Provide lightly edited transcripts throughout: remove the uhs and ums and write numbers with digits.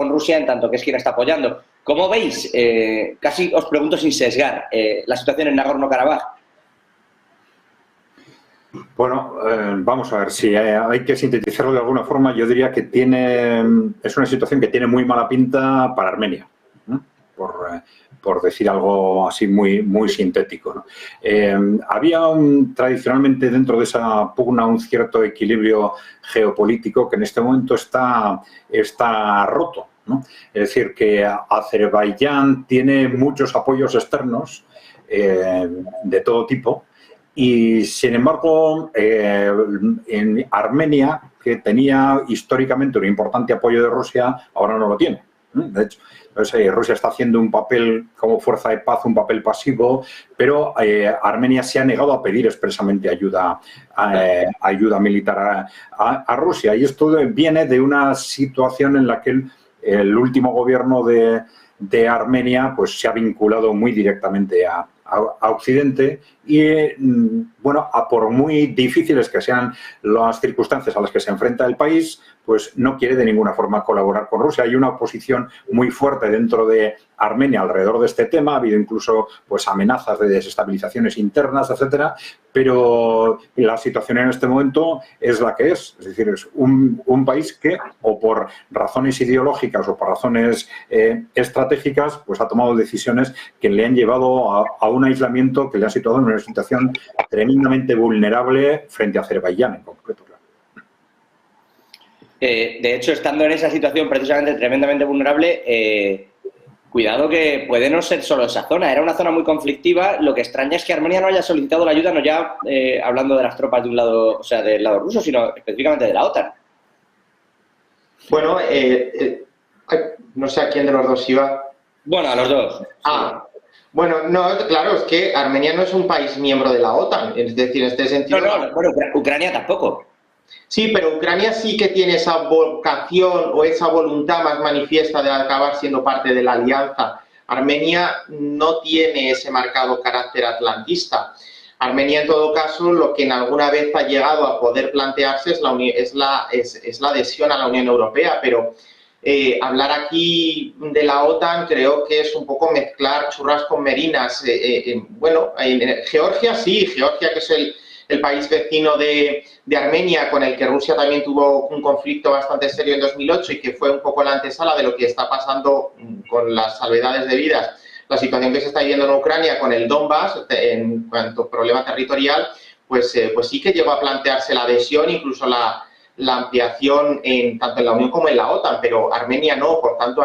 con Rusia en tanto que es quien está apoyando. ¿Cómo veis, casi os pregunto sin sesgar, la situación en Nagorno-Karabaj? Bueno, vamos a ver, si hay que sintetizarlo de alguna forma, yo diría que es una situación que tiene muy mala pinta para Armenia, ¿no? Por decir algo así muy sintético, ¿no? Había tradicionalmente dentro de esa pugna un cierto equilibrio geopolítico que en este momento está roto, ¿no? Es decir, que Azerbaiyán tiene muchos apoyos externos de todo tipo. Y, sin embargo, en Armenia, que tenía históricamente un importante apoyo de Rusia, ahora no lo tiene. De hecho, entonces, Rusia está haciendo un papel como fuerza de paz, un papel pasivo, pero Armenia se ha negado a pedir expresamente ayuda militar a Rusia. Y esto viene de una situación en la que el último gobierno de Armenia pues se ha vinculado muy directamente a Occidente y, bueno, por muy difíciles que sean las circunstancias a las que se enfrenta el país, pues no quiere de ninguna forma colaborar con Rusia. Hay una oposición muy fuerte dentro de Armenia alrededor de este tema, ha habido incluso pues amenazas de desestabilizaciones internas, etcétera, pero la situación en este momento es la que es decir, es un país que, o por razones ideológicas o por razones estratégicas, pues ha tomado decisiones que le han llevado a un aislamiento que le ha situado en una situación tremendamente vulnerable frente a Azerbaiyán en concreto. De hecho, estando en esa situación precisamente tremendamente vulnerable, cuidado que puede no ser solo esa zona. Era una zona muy conflictiva. Lo que extraña es que Armenia no haya solicitado la ayuda, no ya hablando de las tropas de un lado, o sea, del lado ruso, sino específicamente de la OTAN. Bueno, no sé a quién de los dos iba. Bueno, a los dos. Ah, bueno, no, claro, es que Armenia no es un país miembro de la OTAN. Es decir, en este sentido... No, bueno, Ucrania tampoco. Sí, pero Ucrania sí que tiene esa vocación o esa voluntad más manifiesta de acabar siendo parte de la alianza. Armenia no tiene ese marcado carácter atlantista. Armenia, en todo caso, lo que en alguna vez ha llegado a poder plantearse es la adhesión a la Unión Europea, pero hablar aquí de la OTAN creo que es un poco mezclar churras con merinas. Bueno, en Georgia sí, Georgia, que es el país vecino de Armenia, con el que Rusia también tuvo un conflicto bastante serio en 2008 y que fue un poco la antesala de lo que está pasando con las salvedades debidas, la situación que se está viviendo en Ucrania con el Donbass en cuanto a problema territorial, pues sí que llegó a plantearse la adhesión, incluso la ampliación tanto en la Unión como en la OTAN, pero Armenia no. Por tanto,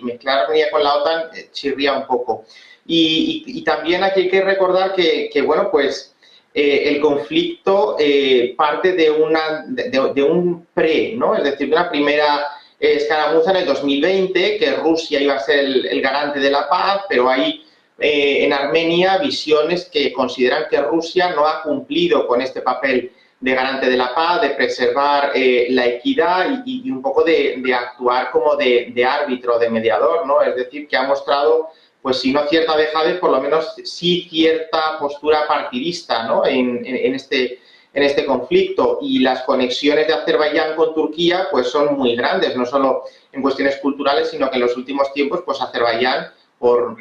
mezclar Armenia con la OTAN chirría un poco. Y también aquí hay que recordar que bueno, pues el conflicto parte de un ¿no? Es decir, de una primera escaramuza en el 2020, que Rusia iba a ser el garante de la paz, pero hay en Armenia visiones que consideran que Rusia no ha cumplido con este papel de garante de la paz, de preservar la equidad y un poco de actuar como de árbitro, de mediador, ¿no? Es decir, que ha mostrado, pues si no cierta dejadez, por lo menos sí cierta postura partidista, ¿no? en este conflicto. Y las conexiones de Azerbaiyán con Turquía pues son muy grandes, no solo en cuestiones culturales, sino que en los últimos tiempos pues Azerbaiyán, por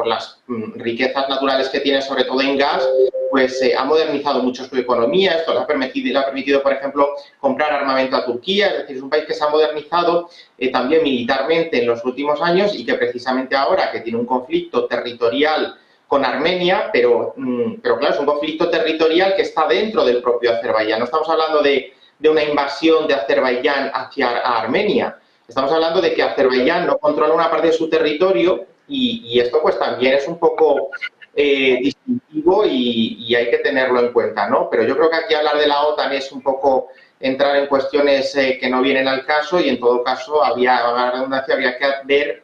las riquezas naturales que tiene, sobre todo en gas, pues ha modernizado mucho su economía. Esto le ha permitido, por ejemplo, comprar armamento a Turquía. Es decir, es un país que se ha modernizado también militarmente en los últimos años y que precisamente ahora que tiene un conflicto territorial con Armenia, pero claro, es un conflicto territorial que está dentro del propio Azerbaiyán. No estamos hablando de una invasión de Azerbaiyán hacia Armenia. Estamos hablando de que Azerbaiyán no controla una parte de su territorio y esto pues también es un poco distintivo y hay que tenerlo en cuenta, ¿no? Pero yo creo que aquí hablar de la OTAN es un poco entrar en cuestiones que no vienen al caso y en todo caso habría que ver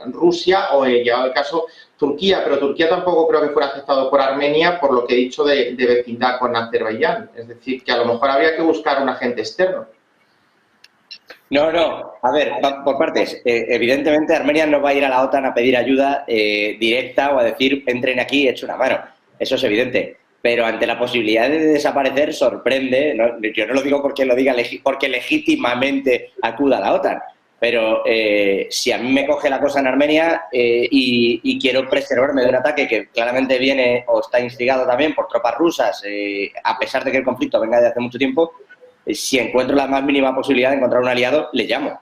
Rusia o, llegado el caso, Turquía, pero Turquía tampoco creo que fuera aceptado por Armenia por lo que he dicho de vecindad con Azerbaiyán. Es decir, que a lo mejor habría que buscar un agente externo. No, a ver, por partes. Evidentemente Armenia no va a ir a la OTAN a pedir ayuda directa o a decir entren aquí y echen una mano. Eso es evidente. Pero ante la posibilidad de desaparecer sorprende, ¿no? Yo no lo digo porque lo diga porque legítimamente acuda a la OTAN. Pero si a mí me coge la cosa en Armenia y quiero preservarme de un ataque que claramente viene o está instigado también por tropas rusas, a pesar de que el conflicto venga de hace mucho tiempo, si encuentro la más mínima posibilidad de encontrar un aliado, le llamo.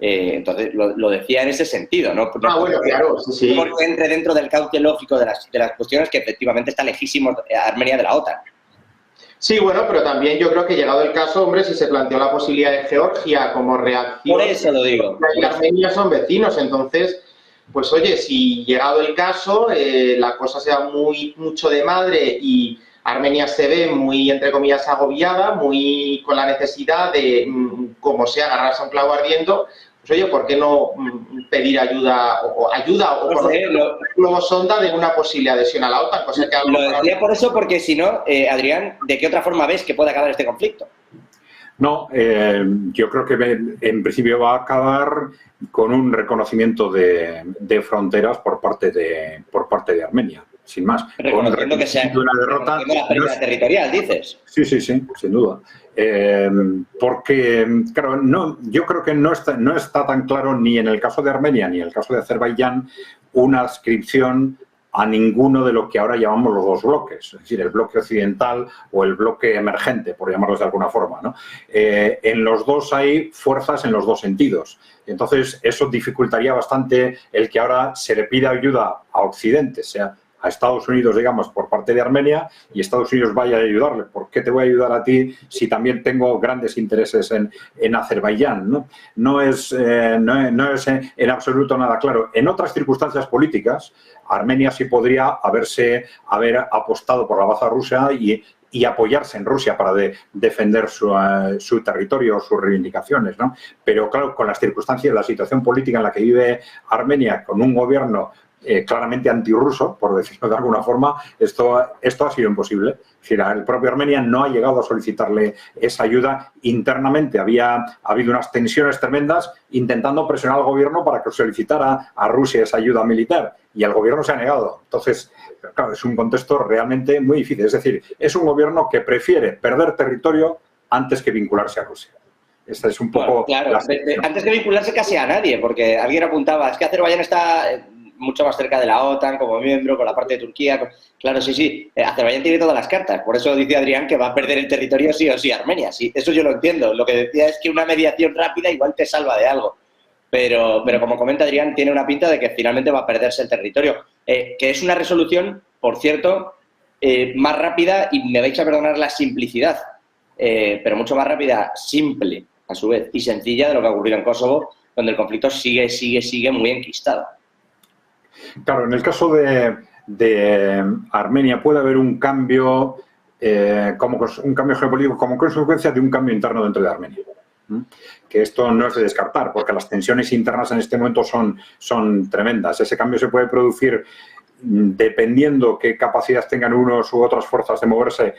Entonces, lo decía en ese sentido, ¿no? Bueno, claro, sí. Porque entre dentro del cauce lógico de las cuestiones que efectivamente está lejísimo Armenia de la OTAN. Sí, bueno, pero también yo creo que llegado el caso, hombre, si se planteó la posibilidad de Georgia como reacción... Por eso lo digo. Y Armenia son vecinos, entonces, pues oye, si llegado el caso, la cosa sea mucho de madre y Armenia se ve muy, entre comillas, agobiada, muy con la necesidad de, como sea, agarrarse a un clavo ardiendo, pues oye, ¿por qué no pedir ayuda o por luego sonda de una posible adhesión a la OTAN? Cosa que lo decía por eso, porque si no, Adrián, ¿de qué otra forma ves que puede acabar este conflicto? No, yo creo que en principio va a acabar con un reconocimiento de fronteras por parte de Armenia, sin más. Reconociendo que sea una derrota. La pérdida territorial, dices. Sí, sin duda. Porque, claro, yo creo que no está tan claro ni en el caso de Armenia ni en el caso de Azerbaiyán una adscripción a ninguno de lo que ahora llamamos los dos bloques, es decir, el bloque occidental o el bloque emergente, por llamarlos de alguna forma, ¿no? En los dos hay fuerzas en los dos sentidos. Entonces, eso dificultaría bastante el que ahora se le pida ayuda a Occidente, sea a Estados Unidos, digamos, por parte de Armenia, y Estados Unidos vaya a ayudarle. ¿Por qué te voy a ayudar a ti si también tengo grandes intereses en Azerbaiyán, ¿no? No es en absoluto nada claro. En otras circunstancias políticas, Armenia sí podría haber apostado por la baza rusa y apoyarse en Rusia para defender su territorio, sus reivindicaciones, ¿no? Pero claro, con las circunstancias, la situación política en la que vive Armenia, con un gobierno claramente antirruso, por decirlo de alguna forma, esto ha sido imposible. Es decir, el propio Armenia no ha llegado a solicitarle esa ayuda internamente. Había habido unas tensiones tremendas intentando presionar al gobierno para que solicitara a Rusia esa ayuda militar y el gobierno se ha negado. Entonces, claro, es un contexto realmente muy difícil. Es decir, es un gobierno que prefiere perder territorio antes que vincularse a Rusia. Esta es un poco... Bueno, claro, antes que vincularse casi a nadie, porque alguien apuntaba, es que Azerbaiyán está mucho más cerca de la OTAN como miembro, con la parte de Turquía. Claro, sí. Azerbaiyán tiene todas las cartas. Por eso dice Adrián que va a perder el territorio sí o sí Armenia. Sí, eso yo lo entiendo. Lo que decía es que una mediación rápida igual te salva de algo. Pero como comenta Adrián, tiene una pinta de que finalmente va a perderse el territorio. Que es una resolución, por cierto, más rápida, y me vais a perdonar la simplicidad, pero mucho más rápida, simple, a su vez, y sencilla de lo que ha ocurrido en Kosovo, donde el conflicto sigue muy enquistado. Claro, en el caso de Armenia puede haber un cambio, un cambio geopolítico como consecuencia de un cambio interno dentro de Armenia. Que esto no es de descartar, porque las tensiones internas en este momento son tremendas. Ese cambio se puede producir dependiendo qué capacidad tengan unos u otras fuerzas de moverse,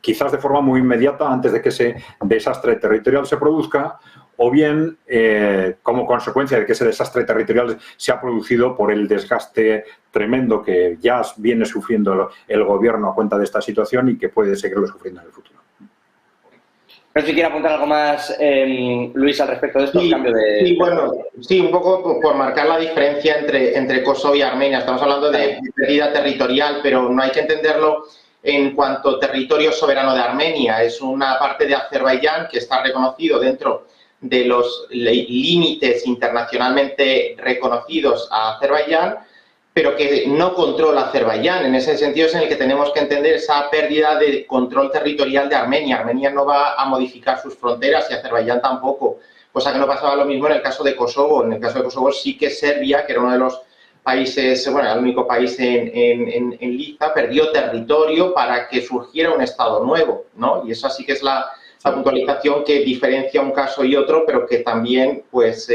quizás de forma muy inmediata antes de que ese desastre territorial se produzca, o bien como consecuencia de que ese desastre territorial se ha producido por el desgaste tremendo que ya viene sufriendo el gobierno a cuenta de esta situación y que puede seguirlo sufriendo en el futuro. No sé si quiere apuntar algo más, Luis, al respecto de esto. Sí, un poco por marcar la diferencia entre Kosovo y Armenia. Estamos hablando de pérdida territorial, pero no hay que entenderlo en cuanto territorio soberano de Armenia. Es una parte de Azerbaiyán que está reconocido dentro de los límites internacionalmente reconocidos a Azerbaiyán, pero que no controla Azerbaiyán. En ese sentido es en el que tenemos que entender esa pérdida de control territorial de Armenia. Armenia no va a modificar sus fronteras y Azerbaiyán tampoco, cosa que no pasaba lo mismo en el caso de Kosovo. En el caso de Kosovo sí que Serbia, que era uno de los países, bueno, el único país en lista, perdió territorio para que surgiera un Estado nuevo, ¿no? Y esa sí que es la puntualización que diferencia un caso y otro, pero que también pues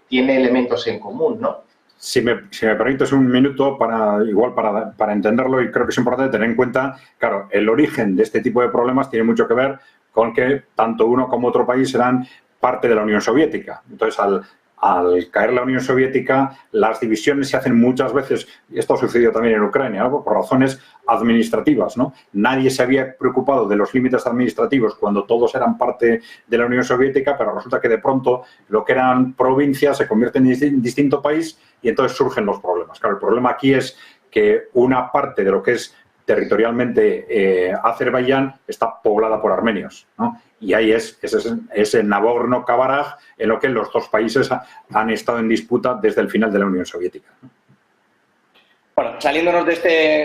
tiene elementos en común, ¿no? Si me permites un minuto para entenderlo, y creo que es importante tener en cuenta, claro, el origen de este tipo de problemas tiene mucho que ver con que tanto uno como otro país eran parte de la Unión Soviética. Entonces, al caer la Unión Soviética, las divisiones se hacen muchas veces, y esto ha sucedido también en Ucrania, ¿no? Por razones administrativas, ¿no? Nadie se había preocupado de los límites administrativos cuando todos eran parte de la Unión Soviética, pero resulta que de pronto lo que eran provincias se convierten en distinto país y entonces surgen los problemas. Claro, el problema aquí es que una parte de lo que es territorialmente Azerbaiyán está poblada por armenios, ¿no? Y ahí es ese Nagorno-Karabaj en lo que los dos países han estado en disputa desde el final de la Unión Soviética, ¿no? Bueno, saliéndonos de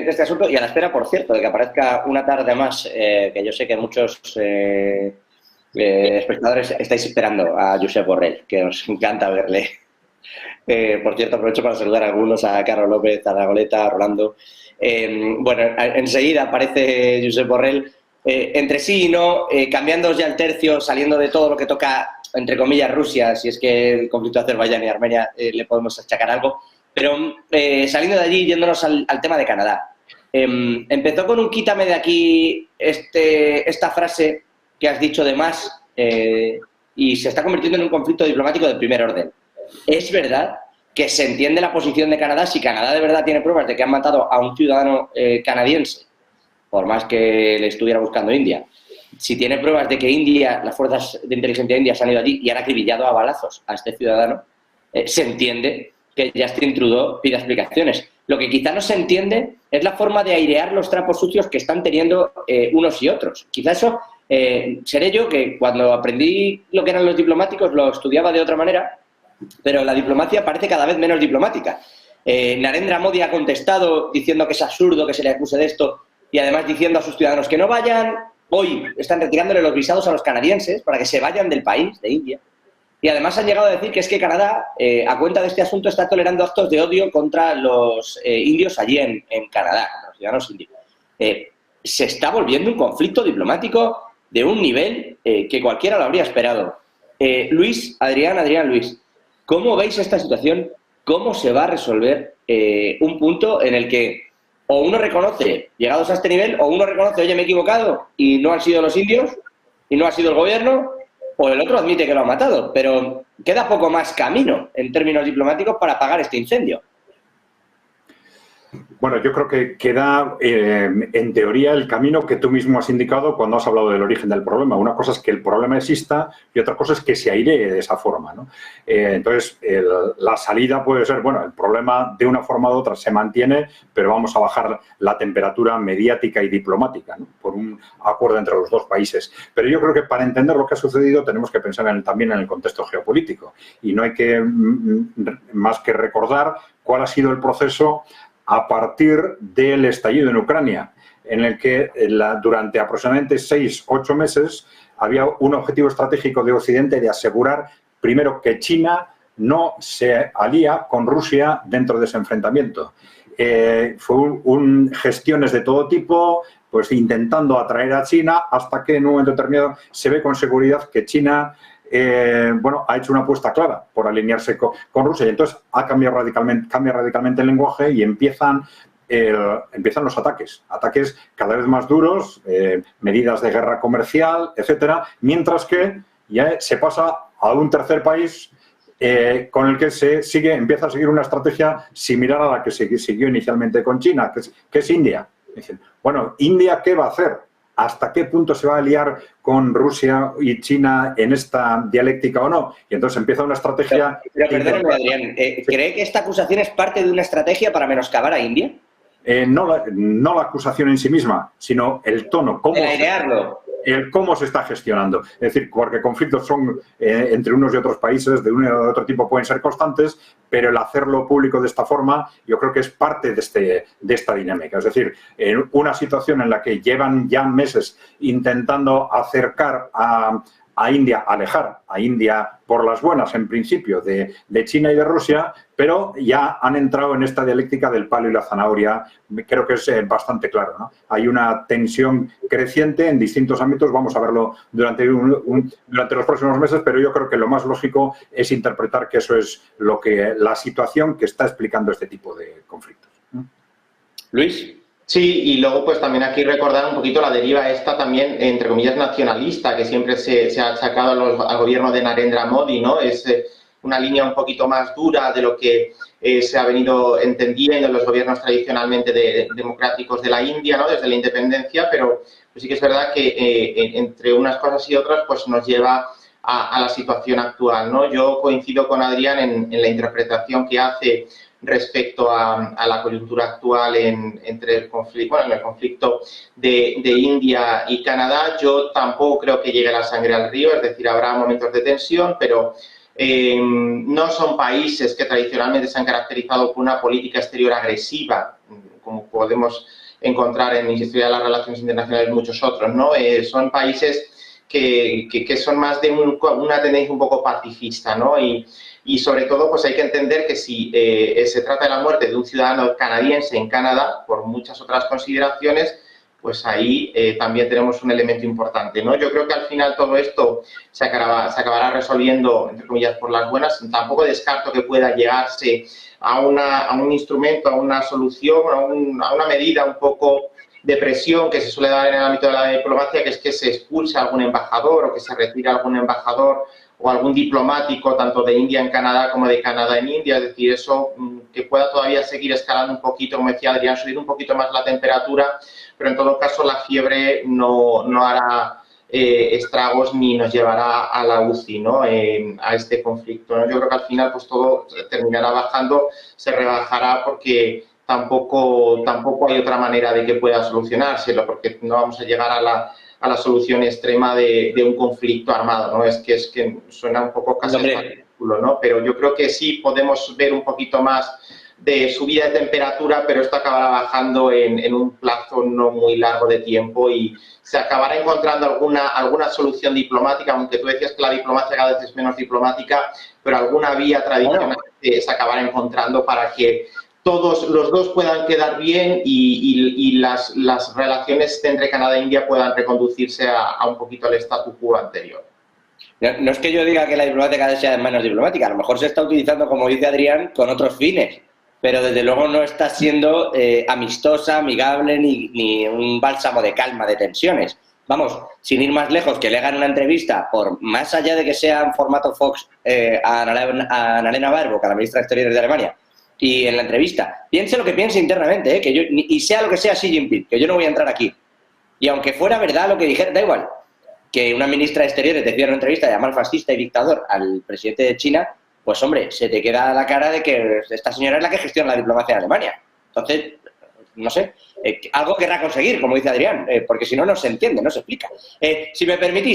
este asunto, y a la espera, por cierto, de que aparezca una tarde más, que yo sé que muchos espectadores estáis esperando a Josep Borrell, que os encanta verle. Por cierto, aprovecho para saludar a algunos, a Carlos López, a Ragoleta, a Rolando. Bueno, enseguida aparece Josep Borrell, entre sí y no, cambiando ya el tercio, saliendo de todo lo que toca, entre comillas, Rusia, si es que el conflicto de Azerbaiyán y Armenia le podemos achacar algo, pero saliendo de allí, yéndonos al tema de Canadá. Empezó con un quítame de aquí esta frase que has dicho de más y se está convirtiendo en un conflicto diplomático de primer orden. Es verdad que se entiende la posición de Canadá si Canadá de verdad tiene pruebas de que han matado a un ciudadano canadiense, por más que le estuviera buscando India. Si tiene pruebas de que India, las fuerzas de inteligencia indias han ido allí y han acribillado a balazos a este ciudadano, se entiende que Justin Trudeau pida explicaciones. Lo que quizá no se entiende es la forma de airear los trapos sucios que están teniendo unos y otros. Quizá eso, seré yo que cuando aprendí lo que eran los diplomáticos lo estudiaba de otra manera, pero la diplomacia parece cada vez menos diplomática. Narendra Modi ha contestado diciendo que es absurdo que se le acuse de esto y además diciendo a sus ciudadanos que no vayan. Hoy están retirándole los visados a los canadienses para que se vayan del país, de India. Y además han llegado a decir que es que Canadá, a cuenta de este asunto, está tolerando actos de odio contra los indios allí en Canadá, contra los ciudadanos indios. Se está volviendo un conflicto diplomático de un nivel que cualquiera lo habría esperado. Luis, Adrián, Luis, ¿cómo veis esta situación? ¿Cómo se va a resolver un punto en el que o uno reconoce, llegados a este nivel, o uno reconoce, oye, me he equivocado y no han sido los indios y no ha sido el gobierno, o el otro admite que lo ha matado, pero queda poco más camino en términos diplomáticos para apagar este incendio? Bueno, yo creo que queda, en teoría, el camino que tú mismo has indicado cuando has hablado del origen del problema. Una cosa es que el problema exista y otra cosa es que se airee de esa forma, ¿no? Entonces, la salida puede ser, bueno, el problema de una forma u otra se mantiene, pero vamos a bajar la temperatura mediática y diplomática, ¿no? Por un acuerdo entre los dos países. Pero yo creo que para entender lo que ha sucedido tenemos que pensar también en el contexto geopolítico. Y no hay que más que recordar cuál ha sido el proceso a partir del estallido en Ucrania, en el que durante aproximadamente 6-8 meses había un objetivo estratégico de Occidente de asegurar, primero, que China no se alía con Rusia dentro de ese enfrentamiento. Fue gestiones de todo tipo, pues intentando atraer a China, hasta que en un momento determinado se ve con seguridad que China ha hecho una apuesta clara por alinearse con Rusia y entonces cambia radicalmente el lenguaje y empiezan los ataques cada vez más duros, medidas de guerra comercial, etcétera, mientras que ya se pasa a un tercer país con el que empieza a seguir una estrategia similar a la que se siguió inicialmente con China, que es India. Dicen, bueno, ¿India qué va a hacer? ¿Hasta qué punto se va a aliar con Rusia y China en esta dialéctica o no? Y entonces empieza una estrategia... Pero perdóname, Adrián, ¿cree que esta acusación es parte de una estrategia para menoscabar a India? No la acusación en sí misma, sino el tono, cómo se está gestionando. Es decir, porque conflictos son entre unos y otros países, de un y de otro tipo pueden ser constantes, pero el hacerlo público de esta forma yo creo que es parte de esta dinámica. Es decir, en una situación en la que llevan ya meses intentando acercar a India, alejar a India por las buenas, en principio, de China y de Rusia, pero ya han entrado en esta dialéctica del palo y la zanahoria. Creo que es bastante claro, ¿no? Hay una tensión creciente en distintos ámbitos, vamos a verlo durante los próximos meses, pero yo creo que lo más lógico es interpretar que eso es la situación que está explicando este tipo de conflictos. Luis. Sí, y luego pues también aquí recordar un poquito la deriva esta también, entre comillas, nacionalista, que siempre se ha achacado al gobierno de Narendra Modi, ¿no? una línea un poquito más dura de lo que se ha venido entendiendo en los gobiernos tradicionalmente democráticos de la India, ¿no? Desde la independencia, pero pues sí que es verdad que entre unas cosas y otras pues nos lleva a la situación actual, ¿no? Yo coincido con Adrián en la interpretación que hace respecto a la coyuntura actual entre el conflicto, bueno, en el conflicto de India y Canadá. Yo tampoco creo que llegue la sangre al río, es decir, habrá momentos de tensión, pero no son países que tradicionalmente se han caracterizado por una política exterior agresiva, como podemos encontrar en la historia de las relaciones internacionales muchos otros, ¿no? Son países que son más de una tendencia un poco pacifista, ¿no? Y sobre todo, pues hay que entender que si se trata de la muerte de un ciudadano canadiense en Canadá, por muchas otras consideraciones, pues ahí también tenemos un elemento importante, ¿no? Yo creo que al final todo esto se acabará resolviendo, entre comillas, por las buenas. Tampoco descarto que pueda llegarse a un instrumento, a una solución, a una medida un poco de presión que se suele dar en el ámbito de la diplomacia, que es que se expulse a algún embajador o que se retire algún embajador o algún diplomático, tanto de India en Canadá como de Canadá en India. Es decir, eso que pueda todavía seguir escalando un poquito, como decía Adrián, subir un poquito más la temperatura, pero en todo caso la fiebre no hará estragos ni nos llevará a la UCI, ¿no? A este conflicto, ¿no? Yo creo que al final pues todo terminará bajando, se rebajará porque tampoco hay otra manera de que pueda solucionárselo, porque no vamos a llegar a la solución extrema de un conflicto armado, ¿no? Es que suena un poco casi ridículo, ¿no? Pero yo creo que sí podemos ver un poquito más de subida de temperatura, pero esto acabará bajando en un plazo no muy largo de tiempo y se acabará encontrando alguna solución diplomática, aunque tú decías que la diplomacia cada vez es menos diplomática, pero alguna vía tradicional se acabará encontrando para que todos los dos puedan quedar bien y las relaciones entre Canadá e India puedan reconducirse a un poquito al statu quo anterior. No es que yo diga que la diplomacia cada vez sea menos diplomática, a lo mejor se está utilizando, como dice Adrián, con otros fines, pero desde luego no está siendo amistosa, amigable ni un bálsamo de calma de tensiones. Vamos, sin ir más lejos, que le hagan una entrevista, por más allá de que sea en formato Fox, a Annalena Baerbock, a la ministra de Exteriores de Alemania, y en la entrevista, piense lo que piense internamente, y sea lo que sea Xi Jinping, que yo no voy a entrar aquí. Y aunque fuera verdad lo que dijera, da igual, que una ministra de Exteriores decía en una entrevista de llamar fascista y dictador al presidente de China, pues hombre, se te queda la cara de que esta señora es la que gestiona la diplomacia en Alemania. Entonces, no sé, algo querrá conseguir, como dice Adrián, porque si no, no se entiende, no se explica. Si me permitís,